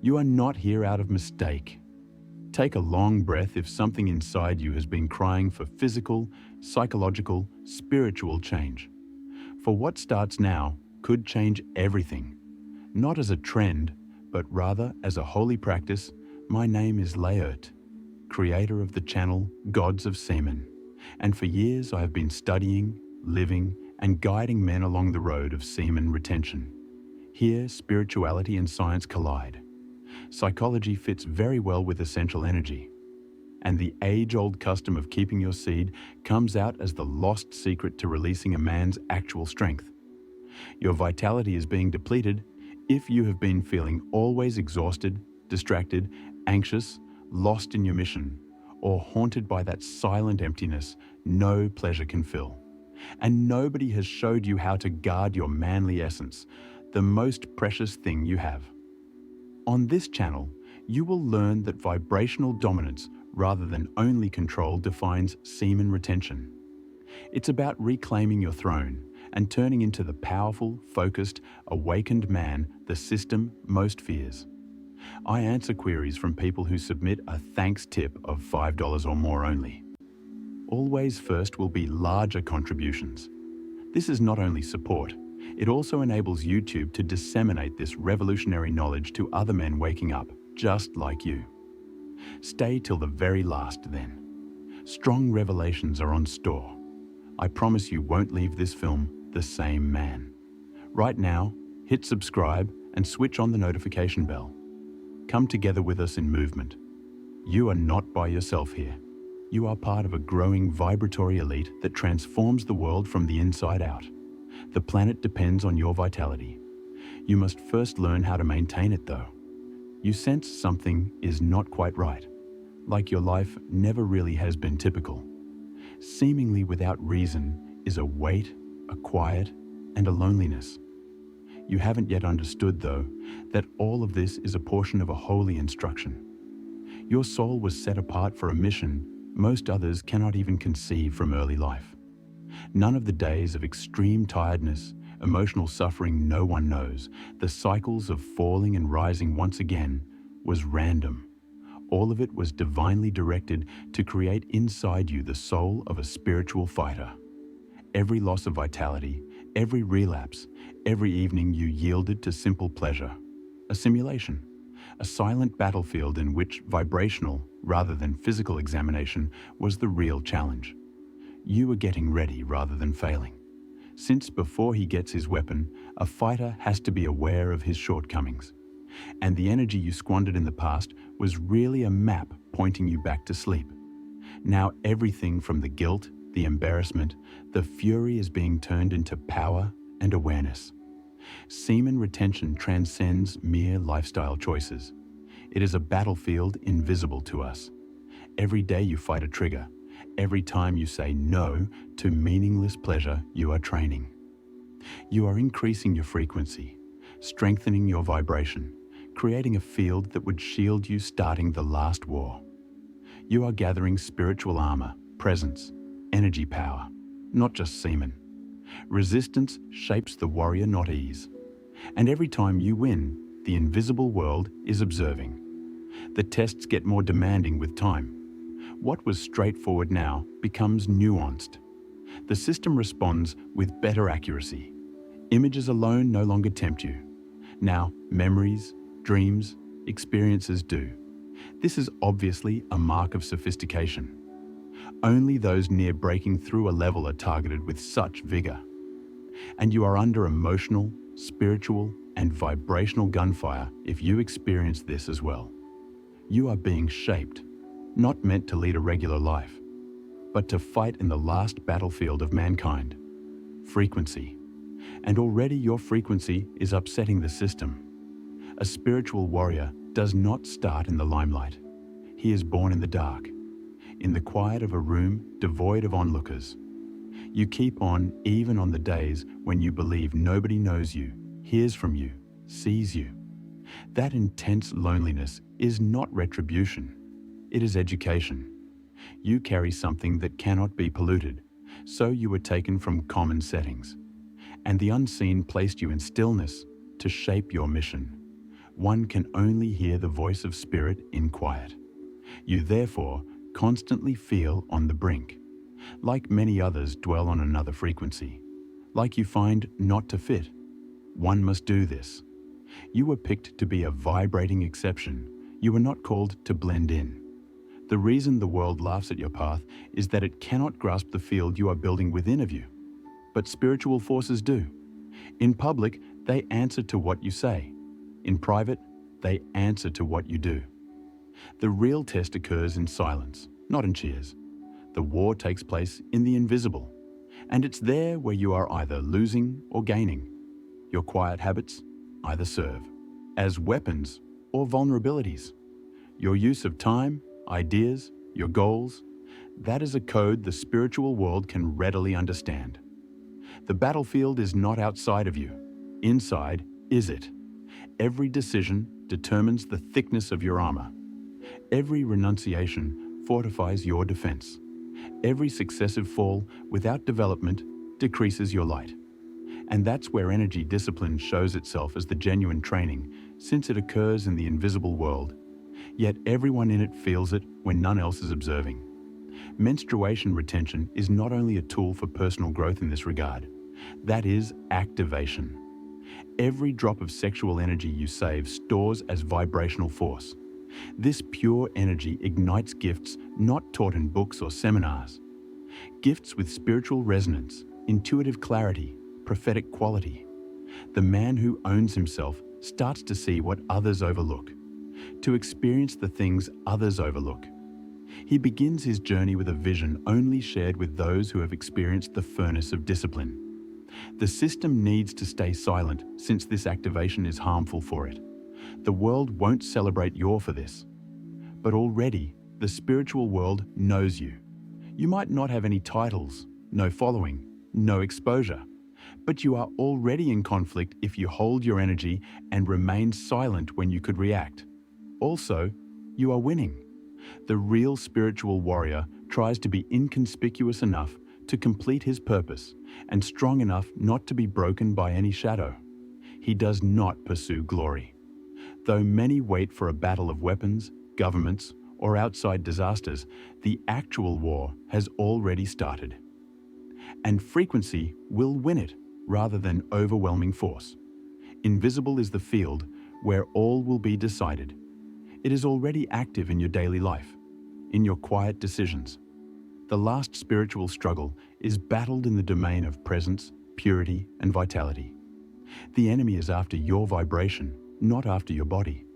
You are not here out of mistake. Take a long breath if something inside you has been crying for physical, psychological, spiritual change. For what starts now could change everything. Not as a trend, but rather as a holy practice. My name is shorturl.at, creator of the channel Gods of Semen, and for years I have been studying, living, and guiding men along the road of semen retention. Here, spirituality and science collide. Psychology fits very well with essential energy, and the age-old custom of keeping your seed comes out as the lost secret to releasing a man's actual strength. Your vitality is being depleted if you have been feeling always exhausted, distracted, anxious, lost in your mission, or haunted by that silent emptiness no pleasure can fill. And nobody has showed you how to guard your manly essence, the most precious thing you have. On this channel, you will learn that vibrational dominance rather than only control defines semen retention. It's about reclaiming your throne and turning into the powerful, focused, awakened man the system most fears. I answer queries from people who submit a thanks tip of $5 or more only. Always first will be larger contributions. This is not only support, it also enables YouTube to disseminate this revolutionary knowledge to other men waking up, just like you. Stay till the very last then. Strong revelations are on store. I promise you won't leave this film the same man. Right now, hit subscribe and switch on the notification bell. Come together with us in movement. You are not by yourself here. You are part of a growing vibratory elite that transforms the world from the inside out. The planet depends on your vitality. You must first learn how to maintain it though. You sense something is not quite right, like your life never really has been typical. Seemingly without reason is a weight, a quiet, and a loneliness. You haven't yet understood though, that all of this is a portion of a holy instruction. Your soul was set apart for a mission most others cannot even conceive from early life. None of the days of extreme tiredness, emotional suffering no one knows, the cycles of falling and rising once again, was random. All of it was divinely directed to create inside you the soul of a spiritual fighter. Every loss of vitality, every relapse, every evening you yielded to simple pleasure. A simulation, a silent battlefield in which vibrational, rather than physical examination, was the real challenge. You were getting ready rather than failing. Since before he gets his weapon, a fighter has to be aware of his shortcomings. And the energy you squandered in the past was really a map pointing you back to sleep. Now everything from the guilt, the embarrassment, the fury is being turned into power and awareness. Semen retention transcends mere lifestyle choices. It is a battlefield invisible to us. Every day you fight a trigger. Every time you say no to meaningless pleasure, you are training. You are increasing your frequency, strengthening your vibration, creating a field that would shield you starting the last war. You are gathering spiritual armor, presence, energy power, not just semen. Resistance shapes the warrior, not ease. And every time you win, the invisible world is observing. The tests get more demanding with time. What was straightforward now becomes nuanced. The system responds with better accuracy. Images alone no longer tempt you. Now, memories, dreams, experiences do. This is obviously a mark of sophistication. Only those near breaking through a level are targeted with such vigor. And you are under emotional, spiritual, and vibrational gunfire if you experience this as well. You are being shaped, not meant to lead a regular life, but to fight in the last battlefield of mankind, frequency. And already your frequency is upsetting the system. A spiritual warrior does not start in the limelight. He is born in the dark, in the quiet of a room devoid of onlookers. You keep on even on the days when you believe nobody knows you, hears from you, sees you. That intense loneliness is not retribution. It is education. You carry something that cannot be polluted, so you were taken from common settings. And the unseen placed you in stillness to shape your mission. One can only hear the voice of spirit in quiet. You therefore constantly feel on the brink. Like many others dwell on another frequency. Like you find not to fit. One must do this. You were picked to be a vibrating exception. You were not called to blend in. The reason the world laughs at your path is that it cannot grasp the field you are building within of you. But spiritual forces do. In public, they answer to what you say. In private, they answer to what you do. The real test occurs in silence, not in cheers. The war takes place in the invisible, and it's there where you are either losing or gaining. Your quiet habits either serve as weapons or vulnerabilities. Your use of time, ideas, your goals, that is a code the spiritual world can readily understand. The battlefield is not outside of you. Inside is it. Every decision determines the thickness of your armor. Every renunciation fortifies your defense. Every successive fall without development decreases your light. And that's where energy discipline shows itself as the genuine training, since it occurs in the invisible world. Yet everyone in it feels it when none else is observing. Menstruation retention is not only a tool for personal growth in this regard, that is activation. Every drop of sexual energy you save stores as vibrational force. This pure energy ignites gifts not taught in books or seminars. Gifts with spiritual resonance, intuitive clarity, prophetic quality. The man who owns himself starts to see what others overlook, to experience the things others overlook. He begins his journey with a vision only shared with those who have experienced the furnace of discipline. The system needs to stay silent since this activation is harmful for it. The world won't celebrate you for this. But already, the spiritual world knows you. You might not have any titles, no following, no exposure, but you are already in conflict if you hold your energy and remain silent when you could react. Also, you are winning. The real spiritual warrior tries to be inconspicuous enough to complete his purpose and strong enough not to be broken by any shadow. He does not pursue glory. Though many wait for a battle of weapons, governments, or outside disasters, the actual war has already started. And frequency will win it rather than overwhelming force. Invisible is the field where all will be decided. It is already active in your daily life, in your quiet decisions. The last spiritual struggle is battled in the domain of presence, purity, and vitality. The enemy is after your vibration, not after your body.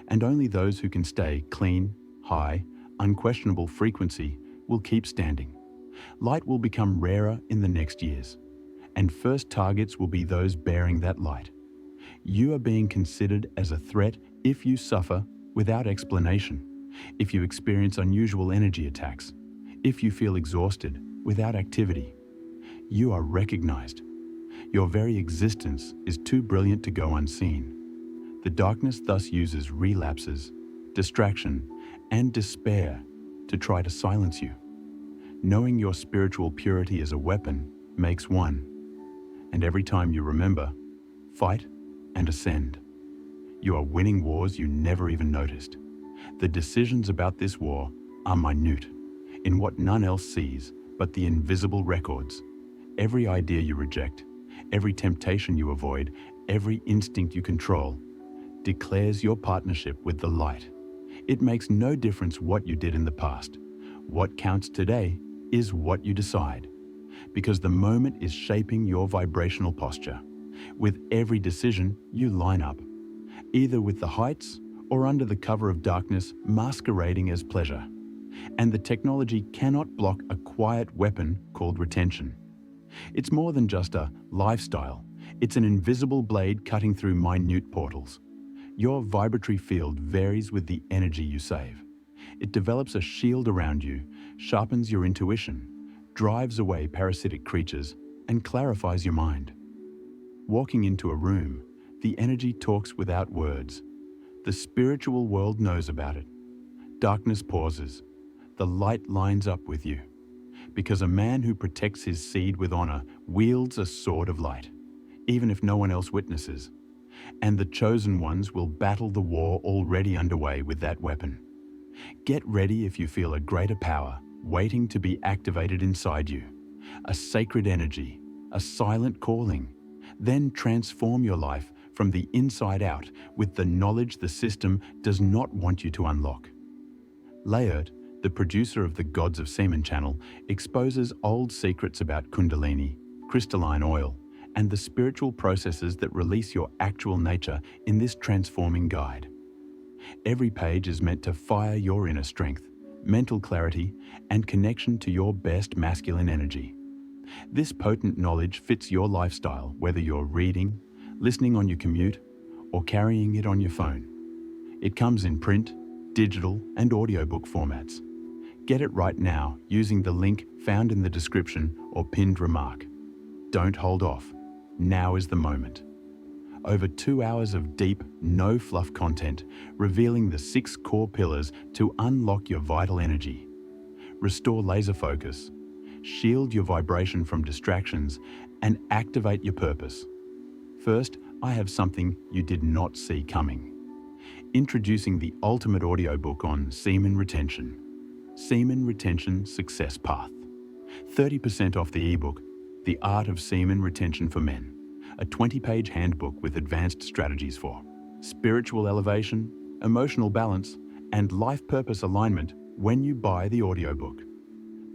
And only those who can stay clean, high, unquestionable frequency will keep standing. Light will become rarer in the next years, and first targets will be those bearing that light. You are being considered as a threat if you suffer without explanation, if you experience unusual energy attacks, if you feel exhausted without activity. You are recognized. Your very existence is too brilliant to go unseen. The darkness thus uses relapses, distraction, and despair to try to silence you. Knowing your spiritual purity as a weapon makes one. And every time you remember, fight and ascend. You are winning wars you never even noticed. The decisions about this war are minute, in what none else sees but the invisible records. Every idea you reject, every temptation you avoid, every instinct you control, declares your partnership with the light. It makes no difference what you did in the past. What counts today is what you decide, because the moment is shaping your vibrational posture. With every decision, you line up, either with the heights or under the cover of darkness masquerading as pleasure. And the technology cannot block a quiet weapon called retention. It's more than just a lifestyle. It's an invisible blade cutting through minute portals. Your vibratory field varies with the energy you save. It develops a shield around you, sharpens your intuition, drives away parasitic creatures, and clarifies your mind. Walking into a room, the energy talks without words. The spiritual world knows about it. Darkness pauses. The light lines up with you. Because a man who protects his seed with honor wields a sword of light, even if no one else witnesses. and the chosen ones will battle the war already underway with that weapon. Get ready if you feel a greater power waiting to be activated inside you, a sacred energy, a silent calling. Then transform your life from the inside out with the knowledge the system does not want you to unlock. Laert, the producer of the Gods of Semen channel, exposes old secrets about Kundalini, crystalline oil, and the spiritual processes that release your actual nature in this transforming guide. Every page is meant to fire your inner strength, mental clarity, and connection to your best masculine energy. This potent knowledge fits your lifestyle, whether you're reading, listening on your commute, or carrying it on your phone. It comes in print, digital, and audiobook formats. Get it right now using the link found in the description or pinned remark. Don't hold off. Now is the moment. Over 2 hours of deep, no-fluff content revealing the 6 core pillars to unlock your vital energy. Restore laser focus, shield your vibration from distractions, and activate your purpose. First, I have something you did not see coming. Introducing the ultimate audiobook on semen retention. Semen Retention Success Path. 30% off the ebook, The Art of Semen Retention for Men. A 20-page handbook with advanced strategies for spiritual elevation, emotional balance, and life purpose alignment when you buy the audiobook.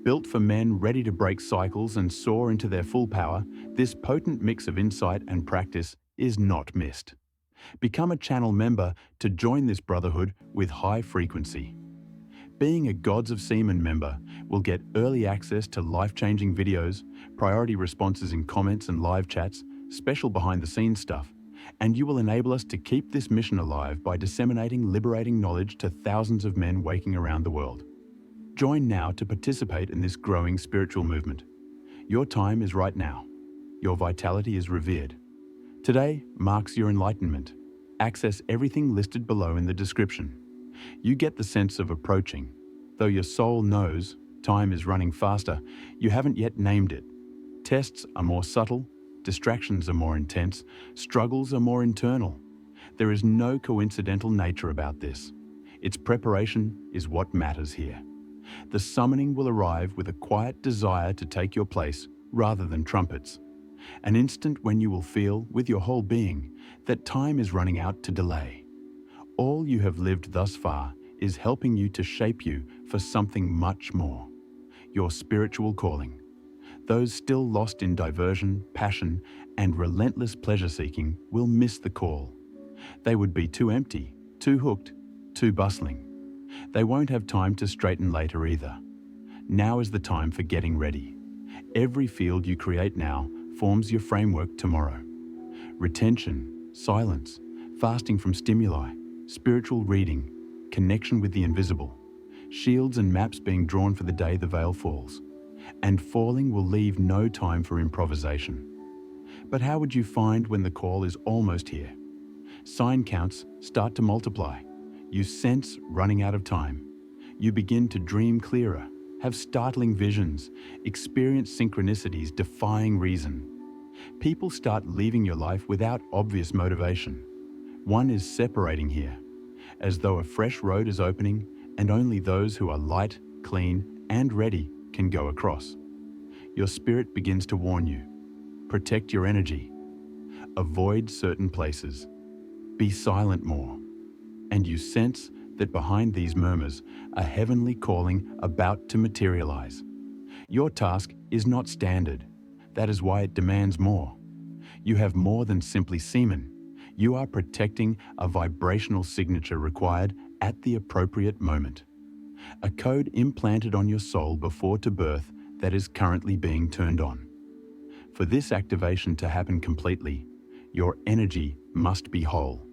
Built for men ready to break cycles and soar into their full power, this potent mix of insight and practice is not missed. Become a channel member to join this brotherhood with high frequency. Being a Gods of Semen member will get early access to life-changing videos, priority responses in comments and live chats, special behind-the-scenes stuff, and you will enable us to keep this mission alive by disseminating liberating knowledge to thousands of men waking around the world. Join now to participate in this growing spiritual movement. Your time is right now. Your vitality is revered. Today marks your enlightenment. Access everything listed below in the description. You get the sense of approaching. Though your soul knows time is running faster, you haven't yet named it. Tests are more subtle, distractions are more intense, struggles are more internal. There is no coincidental nature about this. Its preparation is what matters here. The summoning will arrive with a quiet desire to take your place rather than trumpets. An instant when you will feel, with your whole being, that time is running out to delay. All you have lived thus far is helping you to shape you for something much more. Your spiritual calling. Those still lost in diversion, passion, and relentless pleasure-seeking will miss the call. They would be too empty, too hooked, too bustling. They won't have time to straighten later either. Now is the time for getting ready. Every field you create now forms your framework tomorrow. Retention, silence, fasting from stimuli, spiritual reading, connection with the invisible, shields and maps being drawn for the day the veil falls. And falling will leave no time for improvisation. But how would you find when the call is almost here? Sign counts start to multiply. You sense running out of time. You begin to dream clearer, have startling visions, experience synchronicities defying reason. People start leaving your life without obvious motivation. One is separating here, as though a fresh road is opening and only those who are light, clean, and ready can go across. Your spirit begins to warn you. Protect your energy. Avoid certain places. Be silent more. And you sense that behind these murmurs, a heavenly calling about to materialize. Your task is not standard. That is why it demands more. You have more than simply semen. You are protecting a vibrational signature required at the appropriate moment. A code implanted on your soul before to birth that is currently being turned on. For this activation to happen completely, your energy must be whole.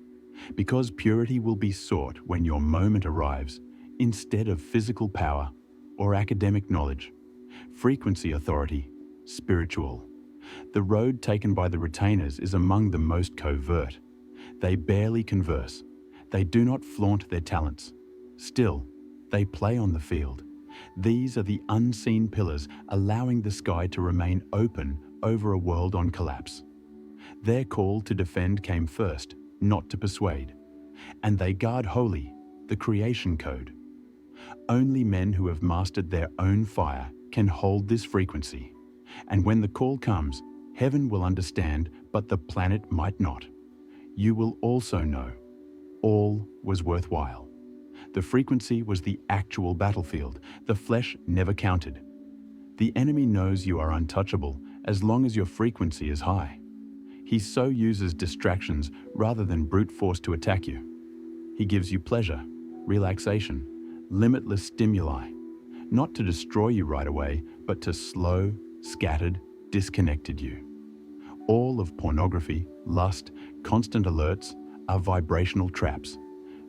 Because purity will be sought when your moment arrives, instead of physical power or academic knowledge, frequency authority, spiritual. The road taken by the retainers is among the most covert. They barely converse. They do not flaunt their talents. Still, they play on the field. These are the unseen pillars allowing the sky to remain open over a world on collapse. Their call to defend came first, not to persuade. And they guard wholly the creation code. Only men who have mastered their own fire can hold this frequency. And when the call comes, heaven will understand, but the planet might not. You will also know all was worthwhile. The frequency was the actual battlefield. The flesh never counted. The enemy knows you are untouchable as long as your frequency is high. He so uses distractions rather than brute force to attack you. He gives you pleasure, relaxation, limitless stimuli, not to destroy you right away, but to slow, scattered, disconnected you. All of pornography, lust, constant alerts are vibrational traps,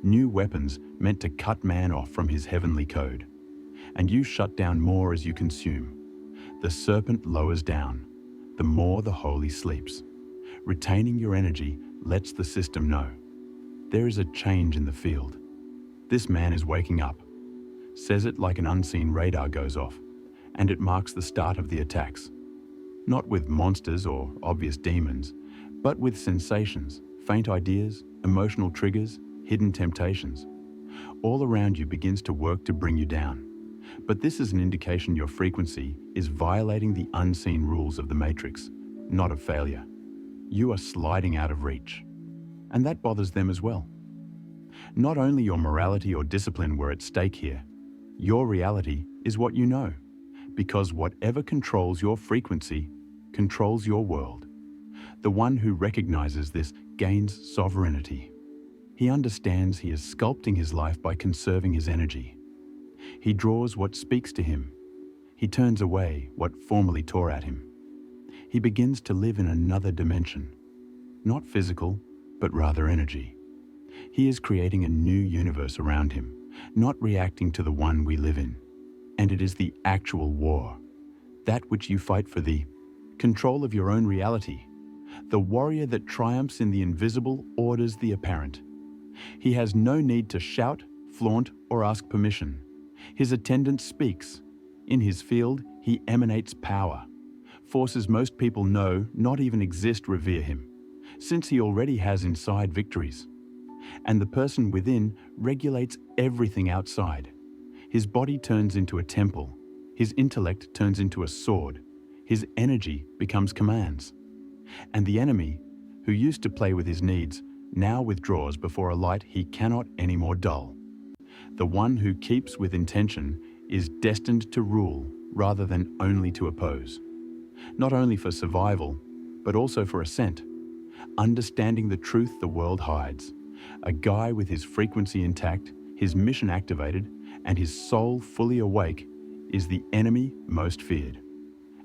new weapons meant to cut man off from his heavenly code. And you shut down more as you consume. The serpent lowers down, the more the holy sleeps. Retaining your energy lets the system know. There is a change in the field. This man is waking up. Says it like an unseen radar goes off, and it marks the start of the attacks. Not with monsters or obvious demons, but with sensations, faint ideas, emotional triggers, hidden temptations. All around you begins to work to bring you down. But this is an indication your frequency is violating the unseen rules of the matrix, not of failure. You are sliding out of reach. And that bothers them as well. Not only your morality or discipline were at stake here, your reality is what you know, because whatever controls your frequency controls your world. The one who recognizes this gains sovereignty. He understands he is sculpting his life by conserving his energy. He draws what speaks to him. He turns away what formerly tore at him. He begins to live in another dimension, not physical, but rather energy. He is creating a new universe around him, not reacting to the one we live in. And it is the actual war, that which you fight for, the control of your own reality. The warrior that triumphs in the invisible orders the apparent. He has no need to shout, flaunt, or ask permission. His attendant speaks. In his field, he emanates power. Forces most people know not even exist revere him, since he already has inside victories. And the person within regulates everything outside. His body turns into a temple. His intellect turns into a sword. His energy becomes commands. And the enemy, who used to play with his needs, now withdraws before a light he cannot anymore dull. The one who keeps with intention is destined to rule rather than only to oppose. Not only for survival, but also for ascent. Understanding the truth the world hides. A guy with his frequency intact, his mission activated, and his soul fully awake is the enemy most feared.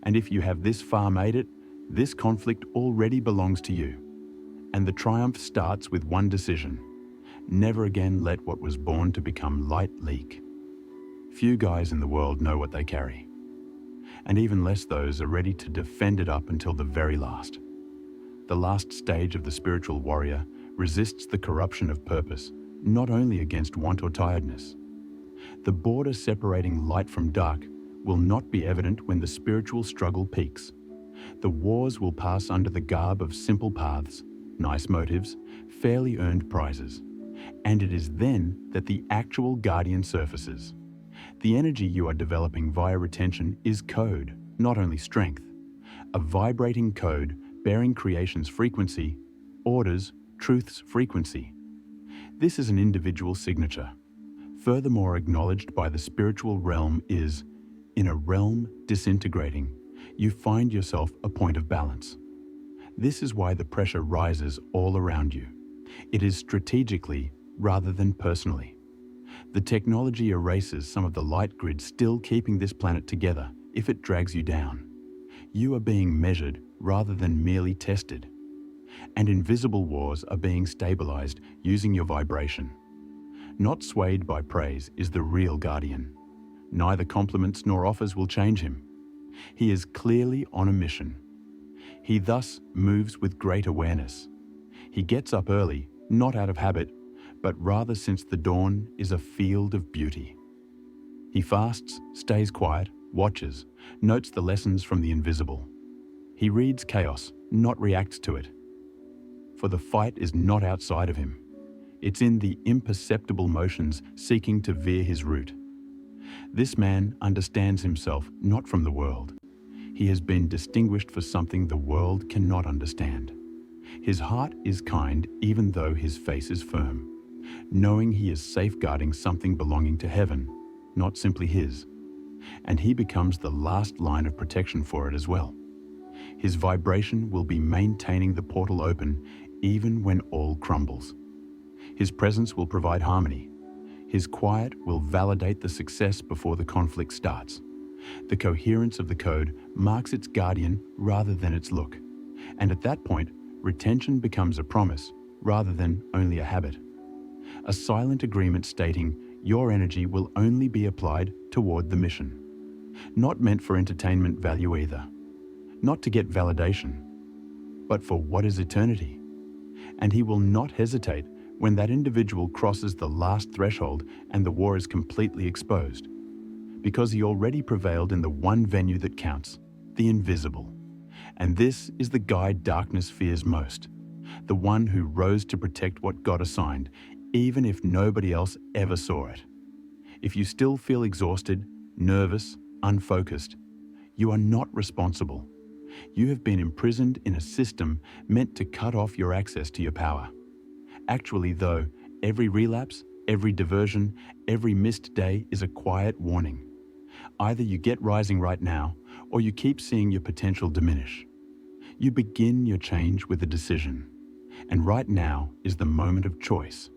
And if you have this far made it, this conflict already belongs to you. And the triumph starts with one decision. Never again let what was born to become light leak. Few guys in the world know what they carry. And even less those are ready to defend it up until the very last. The last stage of the spiritual warrior resists the corruption of purpose, not only against want or tiredness. The border separating light from dark will not be evident when the spiritual struggle peaks. The wars will pass under the garb of simple paths, nice motives, fairly earned prizes. And it is then that the actual guardian surfaces. The energy you are developing via retention is code, not only strength. A vibrating code bearing creation's frequency orders truth's frequency. This is an individual signature. Furthermore acknowledged by the spiritual realm is, in a realm disintegrating, you find yourself a point of balance. This is why the pressure rises all around you. It is strategically rather than personally. The technology erases some of the light grid still keeping this planet together if it drags you down. You are being measured rather than merely tested. And invisible wars are being stabilized using your vibration. Not swayed by praise is the real guardian. Neither compliments nor offers will change him. He is clearly on a mission. He thus moves with great awareness. He gets up early, not out of habit, but rather since the dawn is a field of beauty. He fasts, stays quiet, watches, notes the lessons from the invisible. He reads chaos, not reacts to it. for the fight is not outside of him. It's in the imperceptible motions seeking to veer his route. This man understands himself not from the world. He has been distinguished for something the world cannot understand. His heart is kind even though his face is firm, knowing he is safeguarding something belonging to heaven, not simply his. And he becomes the last line of protection for it as well. His vibration will be maintaining the portal open even when all crumbles. His presence will provide harmony. His quiet will validate the success before the conflict starts. The coherence of the code marks its guardian rather than its look. And at that point, retention becomes a promise rather than only a habit. A silent agreement stating your energy will only be applied toward the mission. Not meant for entertainment value either. Not to get validation, but for what is eternity. And he will not hesitate when that individual crosses the last threshold and the war is completely exposed. Because he already prevailed in the one venue that counts, the invisible. And this is the guide darkness fears most, the one who rose to protect what God assigned, even if nobody else ever saw it. If you still feel exhausted, nervous, unfocused, you are not responsible. You have been imprisoned in a system meant to cut off your access to your power. Actually, though, every relapse, every diversion, every missed day is a quiet warning. Either you get rising right now, or you keep seeing your potential diminish. You begin your change with a decision. And right now is the moment of choice.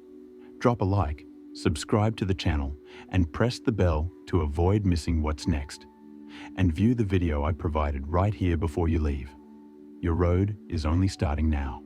Drop a like, subscribe to the channel, and press the bell to avoid missing what's next. And view the video I provided right here before you leave. Your road is only starting now.